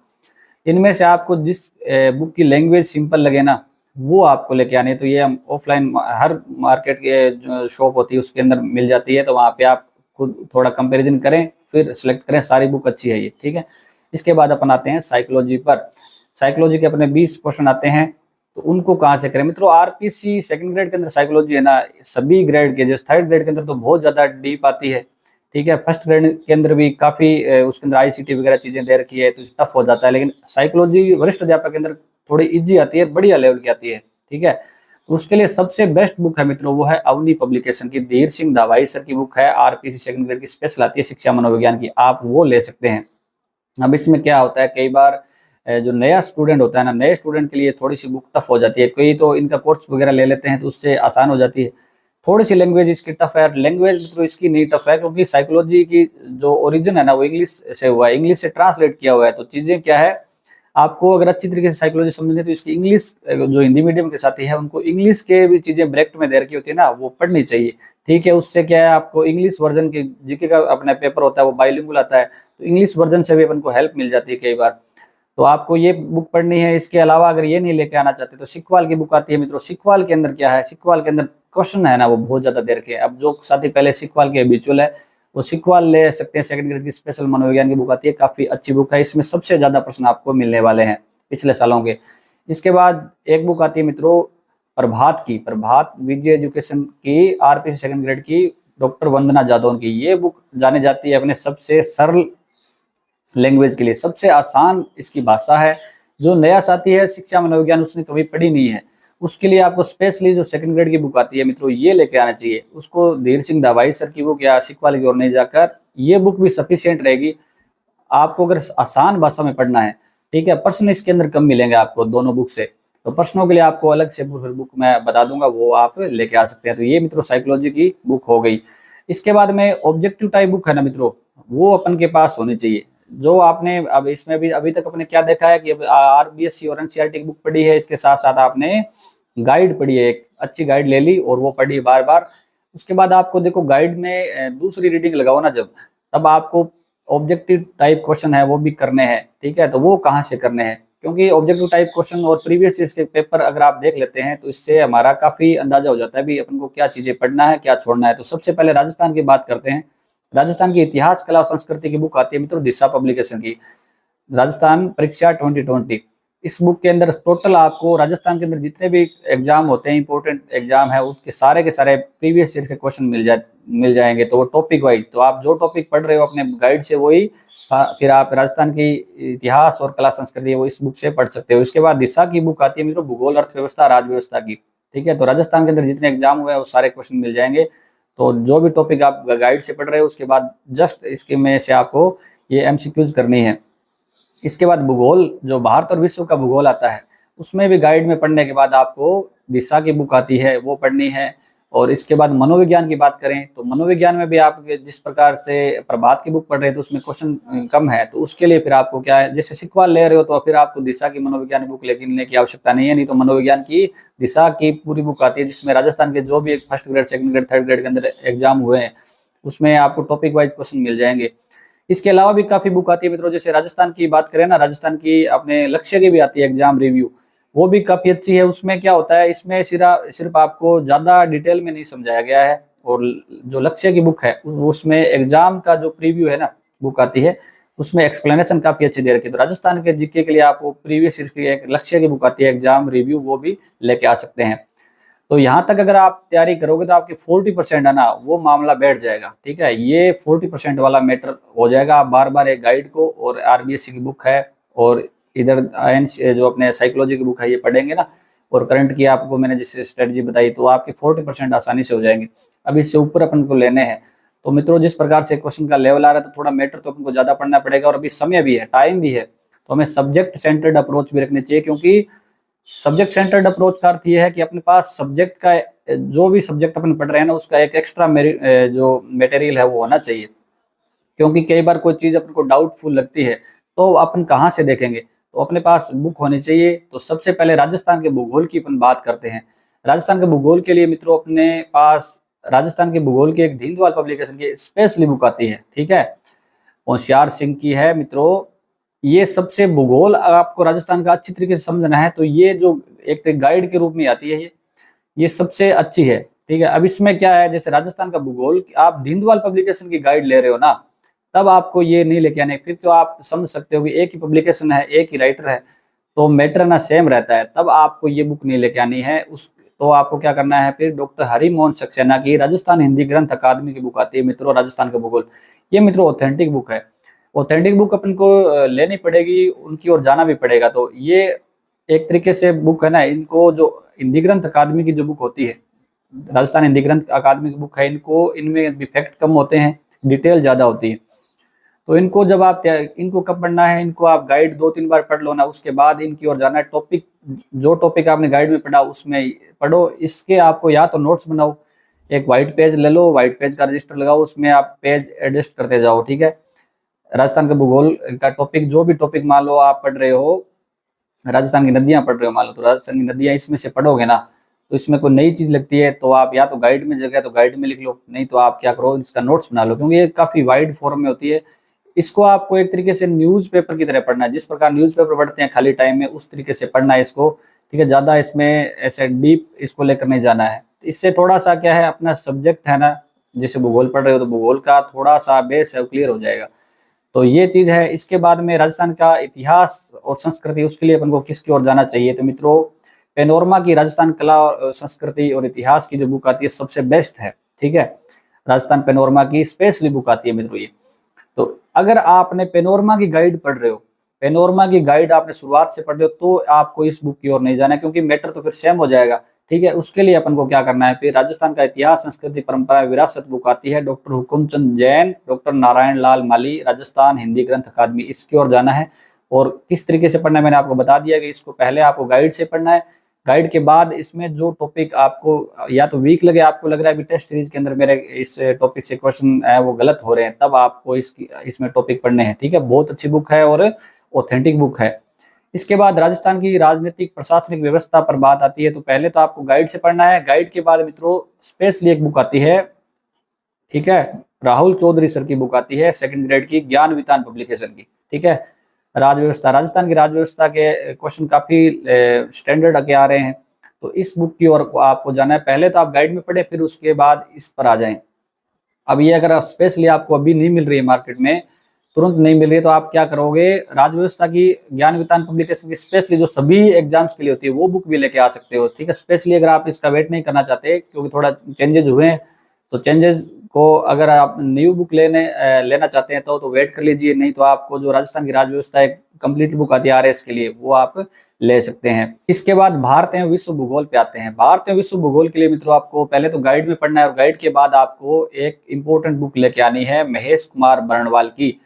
Speaker 1: इनमें से आपको जिस बुक की लैंग्वेज सिंपल लगे ना वो आपको लेके आनी है। तो ये हम ऑफलाइन हर मार्केट के जो शॉप होती है उसके अंदर मिल जाती है, तो वहाँ पे आप खुद थोड़ा कंपेरिजन करें फिर सिलेक्ट करें, सारी बुक अच्छी है ये, ठीक है। इसके बाद अपन आते हैं साइकोलॉजी पर। साइकोलॉजी के अपने 20 क्वेश्चन आते हैं, तो उनको कहाँ से करें मित्रों। आरपीसी सेकंड ग्रेड के अंदर साइकोलॉजी है ना सभी ग्रेड के, जैसे थर्ड ग्रेड के अंदर तो बहुत ज्यादा डीप आती है, ठीक है। फर्स्ट ग्रेड के अंदर भी काफी उसके अंदर आईसीटी वगैरह चीजें दे रखी है तो टफ हो जाता है, लेकिन साइकोलॉजी वरिष्ठ अध्यापक के अंदर थोड़ी इजी आती है, बढ़िया लेवल की आती है, ठीक है। तो उसके लिए सबसे बेस्ट बुक है मित्रों वो है अवनी पब्लिकेशन की, धीर सिंह धावाई सर की बुक है, आरपीसी सेकंड ग्रेड की, स्पेशल आती है शिक्षा मनोविज्ञान की, आप वो ले सकते हैं। अब इसमें क्या होता है, कई बार जो नया स्टूडेंट होता है ना, नए स्टूडेंट के लिए थोड़ी सी बुक टफ हो जाती है। कई तो इनका कोर्स वगैरह ले लेते हैं तो उससे आसान हो जाती है। थोड़ी सी लैंग्वेज इसकी टफ है, लैंग्वेज तो इसकी नहीं टफ है क्योंकि साइकोलॉजी की जो ओरिजिन है ना वो इंग्लिश से हुआ है, इंग्लिश से ट्रांसलेट किया हुआ है। तो चीजें क्या है, आपको अगर अच्छी तरीके से साइकोलॉजी समझनी है तो इसकी इंग्लिश, जो हिंदी मीडियम के साथी है उनको इंग्लिश के भी चीजें ब्रैकेट में दे रखी होती है ना वो पढ़नी चाहिए, ठीक है। उससे क्या है, आपको इंग्लिश वर्जन के जीके का अपना पेपर होता है वो बाइलिंगुअल आता है, तो इंग्लिश वर्जन से भी अपन को हेल्प मिल जाती है कई बार। तो आपको ये बुक पढ़नी है। इसके अलावा अगर ये नहीं लेके आना चाहते तो सिक्वाल की बुक आती है मित्रों। सिक्वाल के अंदर क्या है, सिक्वाल के अंदर क्वेश्चन है ना वो बहुत ज्यादा देर के। अब जो साथी पहले सिक्वाल के हैबिचुअल है वो सिक्वाल ले सकते हैं। सेकंड ग्रेड की स्पेशल मनोविज्ञान की बुक आती है, काफी अच्छी बुक है। इसमें सबसे ज्यादा प्रश्न आपको मिलने वाले हैं पिछले सालों के। इसके बाद एक बुक आती है मित्रों प्रभात की, प्रभात विजय एजुकेशन की, आरपीसी सेकंड ग्रेड की, डॉक्टर वंदना जादौन की। ये बुक जानी जाती है अपने सबसे सरल लैंग्वेज के लिए, सबसे आसान इसकी भाषा है। जो नया साथी है शिक्षा मनोविज्ञान उसने कभी पढ़ी नहीं है, उसके लिए आपको स्पेशली जो सेकंड ग्रेड की बुक आती है मित्रों ये लेके आना चाहिए। उसको धीर सिंह दवाई सर की बुक या सिक्वाल की ओर नहीं जाकर ये बुक भी सफिशियंट रहेगी आपको अगर आसान भाषा में पढ़ना है। ठीक है, प्रश्न इसके अंदर कम मिलेंगे आपको दोनों बुक से। तो प्रश्नों के लिए आपको अलग से बुक मैं बता दूंगा, वो आप लेके आ सकते हैं। तो ये मित्रों साइकोलॉजी की बुक हो गई। इसके बाद में ऑब्जेक्टिव टाइप बुक है ना मित्रों, वो अपन के पास होनी चाहिए। जो आपने अब इसमें भी अभी तक अपने क्या देखा है कि आरबीएससी और एनसीईआरटी की बुक पढ़ी है, इसके साथ साथ आपने गाइड पढ़ी है, एक अच्छी गाइड ले ली और वो पढ़ी बार बार। उसके बाद आपको देखो गाइड में दूसरी रीडिंग लगाओ ना जब, तब आपको ऑब्जेक्टिव टाइप क्वेश्चन है वो भी करने हैं। ठीक है, तो वो कहाँ से करने हैं, क्योंकि ऑब्जेक्टिव टाइप क्वेश्चन और प्रीवियस ईयर के पेपर अगर आप देख लेते हैं तो इससे हमारा काफी अंदाजा हो जाता है भी अपन को क्या चीजें पढ़ना है क्या छोड़ना है। तो सबसे पहले राजस्थान की बात करते हैं। राजस्थान की इतिहास कला और संस्कृति की बुक आती है मित्रों दिशा पब्लिकेशन की, राजस्थान परीक्षा 2020। इस बुक के अंदर टोटल आपको राजस्थान के अंदर जितने भी एग्जाम होते हैं, इंपॉर्टेंट एग्जाम है, उसके सारे के सारे प्रीवियस ईयर के क्वेश्चन मिल जाएंगे। तो वो टॉपिक वाइज, तो आप जो टॉपिक पढ़ रहे हो अपने गाइड से वही फिर आप राजस्थान की इतिहास और कला संस्कृति वो इस बुक से पढ़ सकते हो। इसके बाद दिशा की बुक आती है मित्रों भूगोल अर्थव्यवस्था राजव्यवस्था की। ठीक है, तो राजस्थान के अंदर जितने एग्जाम हुए हैं वो सारे क्वेश्चन मिल जाएंगे। तो जो भी टॉपिक आप गाइड से पढ़ रहे हो उसके बाद जस्ट इसके में से आपको ये एमसीक्यूज करनी है। इसके बाद भूगोल, जो भारत और विश्व का भूगोल आता है उसमें भी गाइड में पढ़ने के बाद आपको दिशा की बुक आती है वो पढ़नी है। और इसके बाद मनोविज्ञान की बात करें तो मनोविज्ञान में भी आप जिस प्रकार से प्रभात की बुक पढ़ रहे हैं तो उसमें क्वेश्चन कम है, तो उसके लिए फिर आपको क्या है, जैसे सिक्वाल ले रहे हो तो फिर आपको दिशा की मनोविज्ञान बुक लेने की आवश्यकता नहीं है। नहीं तो मनोविज्ञान की दिशा की पूरी बुक आती है जिसमें राजस्थान के जो भी first grade second grade third grade के अंदर एग्जाम हुए हैं उसमें आपको टॉपिक वाइज क्वेश्चन मिल जाएंगे। इसके अलावा भी काफी बुक आती है मित्रों, जैसे राजस्थान की बात करें ना, राजस्थान की अपने लक्ष्य की भी आती है एग्जाम रिव्यू, वो भी काफी अच्छी है। उसमें क्या होता है, इसमें सिर्फ आपको ज्यादा डिटेल में नहीं समझाया गया है। और जो लक्ष्य की बुक है उसमें एग्जाम का जो प्रीव्यू है ना बुक आती है उसमें एक्सप्लेनेशन काफी अच्छी दे रखी है। तो राजस्थान के जीके के लिए आपको प्रीवियस ईयर की एक लक्ष्य की बुक आती है एग्जाम रिव्यू, वो भी लेके आ सकते हैं। तो यहाँ तक अगर आप तैयारी करोगे तो आपके 40% है ना वो मामला बैठ जाएगा। ठीक है, ये 40% वाला मैटर हो जाएगा। आप बार बार एक गाइड को और आरबीएससी की बुक है और इधर जो अपने साइकोलॉजी की बुक है ये पढ़ेंगे ना, और करंट की आपको मैंने जैसे स्ट्रेटजी बताई, तो आपके 40% आसानी से हो जाएंगे। अब इससे ऊपर अपन को लेने हैं तो मित्रों जिस प्रकार से क्वेश्चन का लेवल आ रहा है तो थोड़ा मैटर तो अपन को ज्यादा पढ़ना पड़ेगा। और अभी समय भी है, टाइम भी है, तो हमें सब्जेक्ट सेंटर्ड अप्रोच भी रखनी चाहिए। क्योंकि सब्जेक्ट सेंटर्ड अप्रोच का अर्थ ये है कि अपने पास सब्जेक्ट का जो भी सब्जेक्ट अपन पढ़ रहे हैं ना उसका एक एक्स्ट्रा जो मटेरियल है वो होना चाहिए। क्योंकि कई बार कोई चीज अपन को डाउटफुल लगती है तो अपन कहाँ से देखेंगे, तो अपने पास बुक होनी चाहिए। तो सबसे पहले राजस्थान के भूगोल की अपन बात करते हैं। राजस्थान के भूगोल के लिए मित्रों अपने पास राजस्थान के भूगोल की एक दीनदयाल पब्लिकेशन की स्पेशली बुक आती है। ठीक है, होशियार सिंह की है मित्रों। ये सबसे भूगोल आपको राजस्थान का अच्छी तरीके से समझना है तो ये जो एक गाइड के रूप में आती है ये सबसे अच्छी है। ठीक है, अब इसमें क्या है, जैसे राजस्थान का भूगोल आप दीनदयाल पब्लिकेशन की गाइड ले रहे हो ना, तब आपको ये नहीं लेके आने। फिर तो आप समझ सकते हो कि एक ही पब्लिकेशन है, एक ही राइटर है, तो मैटर ना सेम रहता है, तब आपको ये बुक नहीं लेके आनी है। उस तो आपको क्या करना है, फिर डॉक्टर हरिमोहन सक्सेना की राजस्थान हिंदी ग्रंथ अकादमी की बुक आती है मित्रों राजस्थान का भूगोल। ये मित्रों ऑथेंटिक बुक है, ऑथेंटिक बुक अपन को लेनी पड़ेगी, उनकी ओर जाना भी पड़ेगा। तो ये एक तरीके से बुक है ना, इनको जो हिंदी ग्रंथ अकादमी की जो बुक होती है, राजस्थान हिंदी ग्रंथ अकादमी की बुक है, इनको इनमें डिफेक्ट कम होते हैं, डिटेल ज्यादा होती है। तो इनको जब आप इनको कब पढ़ना है, इनको आप गाइड 2-3 बार पढ़ लो ना, उसके बाद इनकी ओर जाना है। टॉपिक जो टॉपिक आपने गाइड में पढ़ा उसमें पढ़ो। इसके आपको या तो नोट्स बनाओ, एक व्हाइट पेज ले लो, व्हाइट पेज का रजिस्टर लगाओ, उसमें आप पेज एडजस्ट करते जाओ। ठीक है, राजस्थान का भूगोल का टॉपिक जो भी टॉपिक मान लो आप पढ़ रहे हो, राजस्थान की नदियां पढ़ रहे हो मान लो, तो राजस्थान की नदियां इसमें से पढ़ोगे ना, तो इसमें कोई नई चीज लगती है तो आप या तो गाइड में जगह तो गाइड में लिख लो, नहीं तो आप क्या करो इसका नोट्स बना लो। क्योंकि ये काफी वाइड फॉर्म में होती है, इसको आपको एक तरीके से न्यूज़पेपर की तरह पढ़ना है, जिस प्रकार न्यूज़पेपर पढ़ते हैं खाली टाइम में, उस तरीके से पढ़ना है इसको, ठीक है। ज़्यादा इसमें ऐसे डीप इसको लेकर नहीं जाना है। इससे थोड़ा सा क्या है, अपना सब्जेक्ट है ना, जैसे भूगोल पढ़ रहे हो तो भूगोल का थोड़ा सा बेस है वो क्लियर हो जाएगा। तो ये चीज़ है। इसके बाद में राजस्थान का इतिहास और संस्कृति, उसके लिए अपन को किसकी ओर जाना चाहिए, तो मित्रों पेनोरमा की राजस्थान कला और संस्कृति और इतिहास की जो बुक आती है सबसे बेस्ट है, ठीक है। राजस्थान पेनोरमा की स्पेशली बुक आती है मित्रों ये। तो अगर आपने पेनोरमा की गाइड पढ़ रहे हो, पेनोरमा की गाइड आपने शुरुआत से पढ़ रहे हो, तो आपको इस बुक की ओर नहीं जाना है, क्योंकि मैटर तो फिर सेम हो जाएगा, ठीक है। उसके लिए अपन को क्या करना है, फिर राजस्थान का इतिहास संस्कृति परंपरा विरासत बुक आती है, डॉक्टर हुकुमचंद जैन, डॉक्टर नारायण लाल माली, राजस्थान हिंदी ग्रंथ अकादमी, इसकी ओर जाना है। और किस तरीके से पढ़ना है मैंने आपको बता दिया कि इसको पहले आपको गाइड से पढ़ना है। गाइड के बाद इसमें जो टॉपिक आपको या तो वीक लगे, आपको लग रहा है भी टेस्ट सीरीज के अंदर मेरे इस टॉपिक से क्वेश्चन है वो गलत हो रहे हैं, तब आपको इसमें टॉपिक पढ़ने हैं, ठीक है। बहुत अच्छी बुक है और ऑथेंटिक बुक है। इसके बाद राजस्थान की राजनीतिक प्रशासनिक व्यवस्था पर बात आती है, तो पहले तो आपको गाइड से पढ़ना है। गाइड के बाद मित्रों स्पेशली एक बुक आती है, ठीक है, राहुल चौधरी सर की बुक आती है, सेकंड ग्रेड की, ज्ञान वितान पब्लिकेशन की, ठीक है। राजव्यवस्था, राजस्थान की राजव्यवस्था के क्वेश्चन काफी स्टैंडर्ड आके आ रहे हैं, तो इस बुक की ओर आपको जाना है। पहले तो आप गाइड में पढ़े, फिर उसके बाद इस पर आ जाएं। अब ये अगर स्पेशली आपको अभी नहीं मिल रही है मार्केट में, तुरंत नहीं मिल रही है, तो आप क्या करोगे, राजव्यवस्था की ज्ञान वितान पब्लिकेशन की स्पेशली जो सभी एग्जाम्स के लिए होती है वो बुक भी लेके आ सकते हो, ठीक है। स्पेशली अगर आप इसका वेट नहीं करना चाहते क्योंकि थोड़ा चेंजेस हुए हैं, तो चेंजेस को अगर आप न्यू बुक लेना चाहते हैं तो वेट कर लीजिए, नहीं तो आपको जो राजस्थान की राजव्यवस्था एक कंप्लीट बुक आती है आरएस के लिए, वो आप ले सकते हैं। इसके बाद भारत एवं विश्व भूगोल पे आते हैं। भारत एवं विश्व भूगोल के लिए मित्रों आपको पहले तो गाइड में पढ़ना है, और गाइड के बाद आपको एक इंपॉर्टेंट बुक लेके आनी है, महेश कुमार बर्णवाल की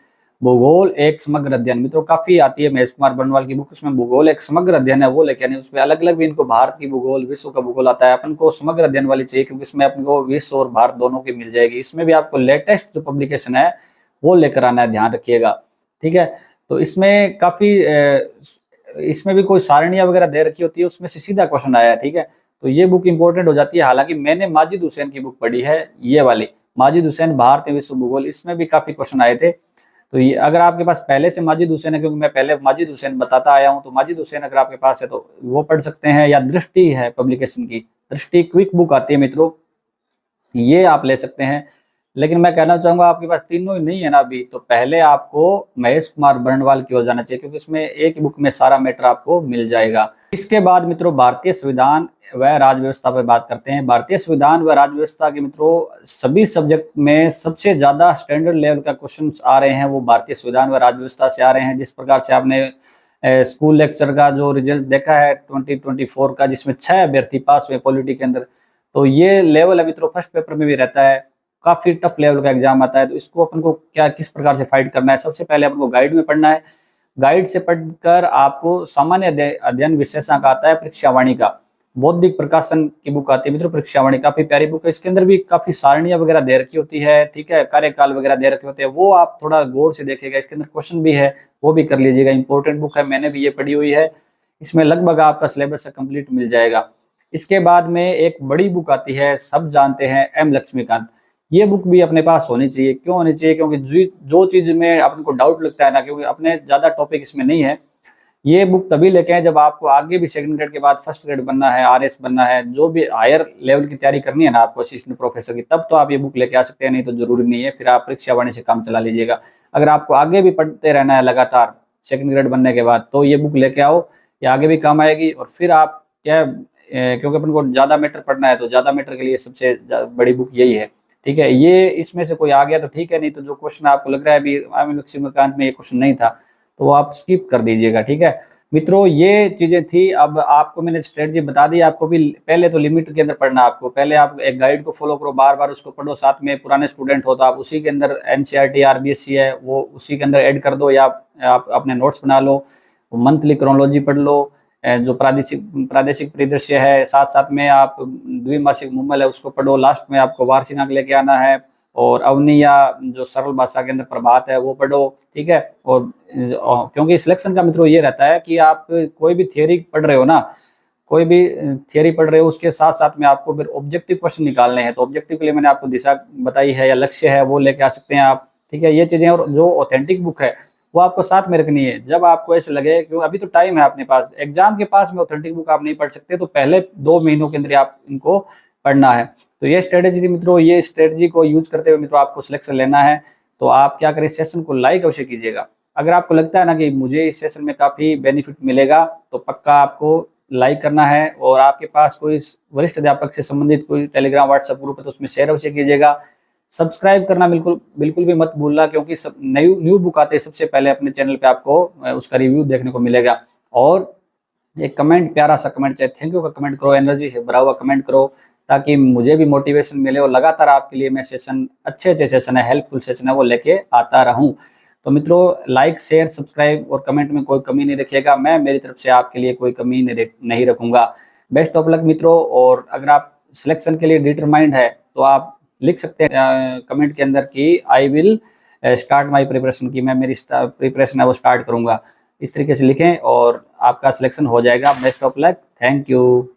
Speaker 1: भूगोल एक समग्र अध्ययन। मित्रों काफी आती है महेश कुमार बर्णवाल की बुक, उसमें भूगोल एक समग्र अध्ययन है वो लेके आनी। उसमें अलग अलग भी इनको भारत की भूगोल, विश्व का भूगोल आता है, अपन को समग्र अध्ययन वाली चाहिए, क्योंकि इसमें अपन को विश्व और भारत दोनों की मिल जाएगी। इसमें भी आपको लेटेस्ट जो पब्लिकेशन है वो लेकर आना है, ध्यान रखिएगा, ठीक है। तो इसमें काफी इसमें भी कोई सारणियां वगैरह दे रखी होती है, उसमें से सीधा क्वेश्चन आया है, ठीक है। तो ये बुक इंपॉर्टेंट हो जाती है। हालांकि मैंने माजिद हुसैन की बुक पढ़ी है, ये वाली माजिद हुसैन भारत एवं विश्व भूगोल, इसमें भी काफी क्वेश्चन आए थे। तो ये अगर आपके पास पहले से माजिद हुसैन है, क्योंकि मैं पहले माजिद हुसैन बताता आया हूं, तो माजिद हुसैन अगर आपके पास है तो वो पढ़ सकते हैं, या दृष्टि है पब्लिकेशन की, दृष्टि क्विक बुक आती है मित्रों, ये आप ले सकते हैं। लेकिन मैं कहना चाहूंगा आपके पास तीनों ही नहीं है ना अभी, तो पहले आपको महेश कुमार बर्णवाल की ओर जाना चाहिए, क्योंकि इसमें एक ही बुक में सारा मैटर आपको मिल जाएगा। इसके बाद मित्रों भारतीय संविधान व राज्य व्यवस्था पर बात करते हैं। भारतीय संविधान व राज्य व्यवस्था के मित्रों सभी सब्जेक्ट में सबसे ज्यादा स्टैंडर्ड लेवल का क्वेश्चन आ रहे हैं, वो भारतीय संविधान व राज्य व्यवस्था से आ रहे हैं। जिस प्रकार से आपने स्कूल लेक्चर का जो रिजल्ट देखा है 2024 का, जिसमें 6 अभ्यर्थी पास हुए पॉलिटी के अंदर, तो ये लेवल है मित्रों, फर्स्ट पेपर में भी रहता है, काफी टफ लेवल का एग्जाम आता है। तो इसको अपन को क्या किस प्रकार से फाइट करना है, सबसे पहले अपन को गाइड में पढ़ना है। गाइड से पढ़कर आपको सामान्य अध्ययन विशेषज्ञ का आता है, परीक्षावाणी का, बौद्धिक प्रकाशन की बुक आती है मित्रों, परीक्षावाणी काफी प्यारी बुक है। इसके अंदर भी काफी सारणियां वगैरह दे रखी होती है, ठीक है, कार्यकाल वगैरह दे रखे होते हैं, वो आप थोड़ा गौर से देखिएगा। इसके अंदर क्वेश्चन भी है, वो भी कर लीजिएगा, इंपॉर्टेंट बुक है, मैंने भी ये पढ़ी हुई है। इसमें लगभग आपका सिलेबस कंप्लीट मिल जाएगा। इसके बाद में एक बड़ी बुक आती है, सब जानते हैं, एम लक्ष्मीकांत। ये बुक भी अपने पास होनी चाहिए। क्यों होनी चाहिए, क्योंकि जो चीज में अपन को डाउट लगता है ना, क्योंकि अपने ज्यादा टॉपिक इसमें नहीं है, ये बुक तभी लेके आए जब आपको आगे भी सेकंड ग्रेड के बाद फर्स्ट ग्रेड बनना है, आरएस बनना है, जो भी हायर लेवल की तैयारी करनी है ना आपको असिस्टेंट प्रोफेसर की, तब तो आप ये बुक लेके आ सकते हैं, नहीं तो जरूरी नहीं है, फिर आप परीक्षा वाणी से काम चला लीजिएगा। अगर आपको आगे भी पढ़ते रहना है लगातार सेकंड ग्रेड बनने के बाद, तो ये बुक लेके आओ, ये आगे भी काम आएगी। और फिर आप क्या, क्योंकि अपन को ज्यादा मैटर पढ़ना है, तो ज्यादा मैटर के लिए सबसे बड़ी बुक यही है, ठीक है। ये इसमें से कोई आ गया तो ठीक है, नहीं तो जो क्वेश्चन आपको लग रहा है अभी एम लक्ष्मीकांत में ये क्वेश्चन नहीं था, तो वो आप स्किप कर दीजिएगा, ठीक है मित्रों। ये चीजें थी। अब आपको मैंने स्ट्रेटजी बता दी, आपको भी पहले तो लिमिट के अंदर पढ़ना। आपको पहले आप एक गाइड को फॉलो करो, बार बार उसको पढ़ो, साथ में पुराने स्टूडेंट हो तो आप उसी के अंदर एनसीईआरटी आरबीएससी है वो उसी के अंदर ऐड कर दो, या आप अपने नोट्स बना लो, मंथली क्रोनोलॉजी पढ़ लो, जो प्रादेशिक परिदृश्य है, साथ साथ में आप द्विमासिक मुम्मल है उसको पढ़ो, लास्ट में आपको वार्षिक अंक लेके आना है, और अवनी या जो सरल भाषा के अंदर प्रभात है वो पढ़ो, ठीक है। और क्योंकि सिलेक्शन का मित्रों ये रहता है कि आप कोई भी थियरी पढ़ रहे हो ना, कोई भी थियरी पढ़ रहे हो, उसके साथ साथ में आपको फिर ऑब्जेक्टिव क्वेश्चन निकालने हैं। तो ऑब्जेक्टिव के लिए मैंने आपको दिशा बताई है या लक्ष्य है, वो लेके आ सकते हैं आप। ठीक है, ये चीजें। और जो ऑथेंटिक बुक है वो आपको साथ में रखनी है। जब आपको ऐसे लगे कि अभी तो टाइम है अपने पास, एग्जाम के पास में ऑथेंटिक बुक आप नहीं पढ़ सकते, तो पहले 2 महीनों के अंदर आप इनको पढ़ना है। तो ये स्ट्रेटेजी थी मित्रों, ये स्ट्रेटेजी को यूज करते हुए मित्रों आपको सिलेक्शन लेना है। तो आप क्या करें, सेशन को लाइक अवश्य कीजिएगा। अगर आपको लगता है ना कि मुझे इस सेशन में काफी बेनिफिट मिलेगा, तो पक्का आपको लाइक करना है। और आपके पास कोई वरिष्ठ अध्यापक से संबंधित कोई टेलीग्राम व्हाट्सएप ग्रुप है तो उसमें शेयर अवश्य कीजिएगा। सब्सक्राइब करना बिल्कुल बिल्कुल भी मत भूलना, क्योंकि सब न्यू बुक आते हैं सबसे पहले अपने चैनल पे आपको उसका रिव्यू देखने को मिलेगा। और एक कमेंट, प्यारा सा कमेंट, चाहे थैंक यू का कमेंट करो, एनर्जी से भरा हुआ कमेंट करो, ताकि मुझे भी मोटिवेशन मिले और लगातार आपके लिए मैं सेशन, अच्छे अच्छे सेशन है, हेल्पफुल सेशन है, वो लेके आता रहूं। तो मित्रों लाइक शेयर सब्सक्राइब और कमेंट में कोई कमी नहीं रखिएगा, मैं मेरी तरफ से आपके लिए कोई कमी नहीं रखूंगा। बेस्ट ऑफ लक मित्रों। और अगर आप सिलेक्शन के लिए डिटरमाइंड है तो आप लिख सकते हैं कमेंट के अंदर कि I will start my preparation, की मैं मेरी प्रिपरेशन है वो स्टार्ट करूंगा। इस तरीके से लिखें और आपका सिलेक्शन हो जाएगा। Best of luck, thank you.